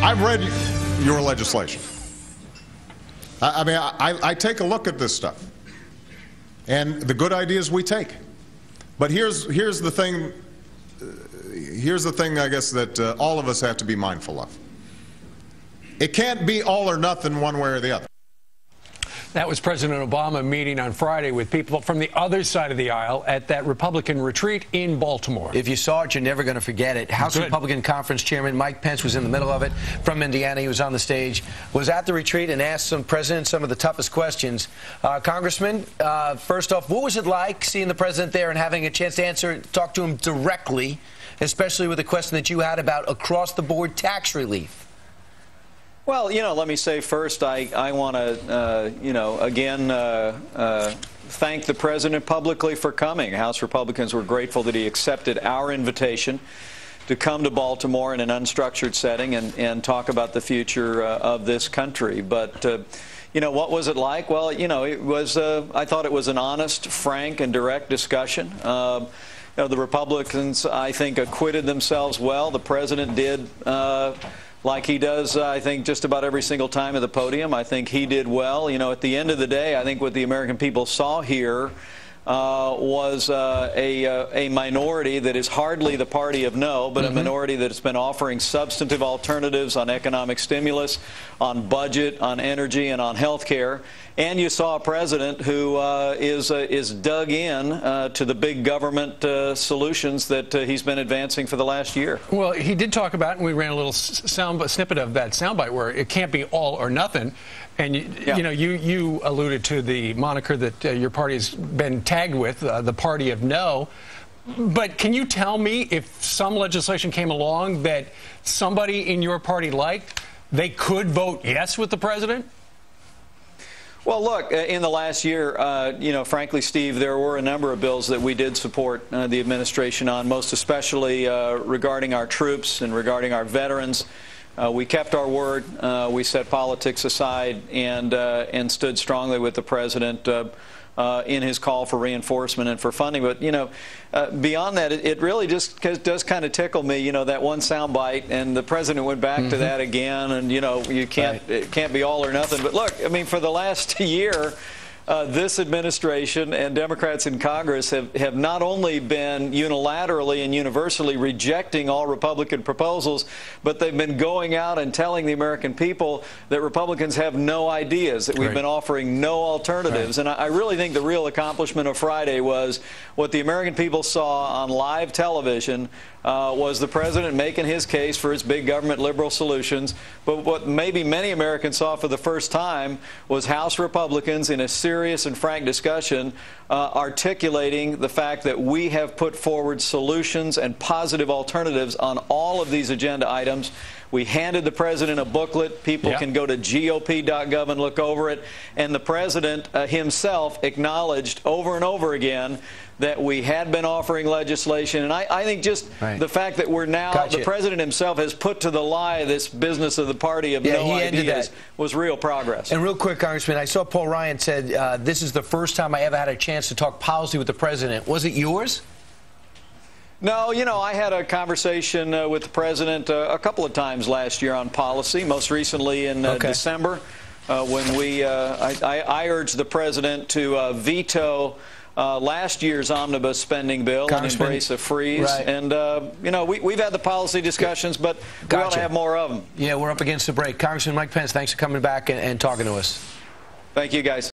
I've read your legislation. I mean, I take a look at this stuff, and the good ideas we take. But here's the thing. Here's the thing, I guess, that all of us have to be mindful of. It can't be all or nothing one way or the other. That was President Obama meeting on Friday with people from the other side of the aisle at that Republican retreat in Baltimore. If you saw it, you're never going to forget it. House Republican Conference Chairman Mike Pence was in the middle of it. From Indiana, he was on the stage, was at the retreat and asked some president some of the toughest questions. Congressman, first off, what was it like seeing the president there and having a chance to talk to him directly, especially with the question that you had about across-the-board tax relief? Well, let me say first, I want to, again, thank the president publicly for coming. House Republicans were grateful that he accepted our invitation to come to Baltimore in an unstructured setting and talk about the future of this country. But, what was it like? Well, it was, I thought it was an honest, frank, and direct discussion. The Republicans, I think, acquitted themselves well. The president did. Like he does, I think, just about every single time at the podium. I think he did well. At the end of the day, I think what the American people saw here was a minority that is hardly the party of no, but a minority that has been offering substantive alternatives on economic stimulus, on budget, on energy, and on health care. And you saw a president who is dug in to the big government solutions that he's been advancing for the last year. Well, he did talk about, and we ran a little snippet of that soundbite where it can't be all or nothing. And you alluded to the moniker that your party has been tagged with, the party of no. But can you tell me if some legislation came along that somebody in your party liked, they could vote yes with the president? Well, look, in the last year, frankly, Steve, there were a number of bills that we did support the administration on, most especially regarding our troops and regarding our veterans. We kept our word. We set politics aside and stood strongly with the president in his call for reinforcement and for funding. But, beyond that, it really just does kind of tickle me, that one soundbite, and the president went back to that again, and, you can't, it can't be all or nothing. But look, I mean, for the last year, this administration and Democrats in Congress have not only been unilaterally and universally rejecting all Republican proposals, but they've been going out and telling the American people that Republicans have no ideas, that we've been offering no alternatives. And I really think the real accomplishment of Friday was what the American people saw on live television was the president making his case for his big government liberal solutions. But what maybe many Americans saw for the first time was House Republicans in a serious and frank discussion articulating the fact that we have put forward solutions and positive alternatives on all of these agenda items. We handed the president a booklet. People can go to GOP.gov and look over it. And the president himself acknowledged over and over again that we had been offering legislation. And I think just the fact that we're now, the president himself has put to the lie this business of the party of no ideas was real progress. And real quick, Congressman, I saw Paul Ryan said, this is the first time I ever had a chance to talk policy with the president. Was it yours? No, I had a conversation with the president a couple of times last year on policy, most recently in December when I urged the president to veto last year's omnibus spending bill and embrace a freeze. And, we've had the policy discussions, but we ought to have more of them. Yeah, we're up against the break. Congressman Mike Pence, thanks for coming back and talking to us. Thank you, guys.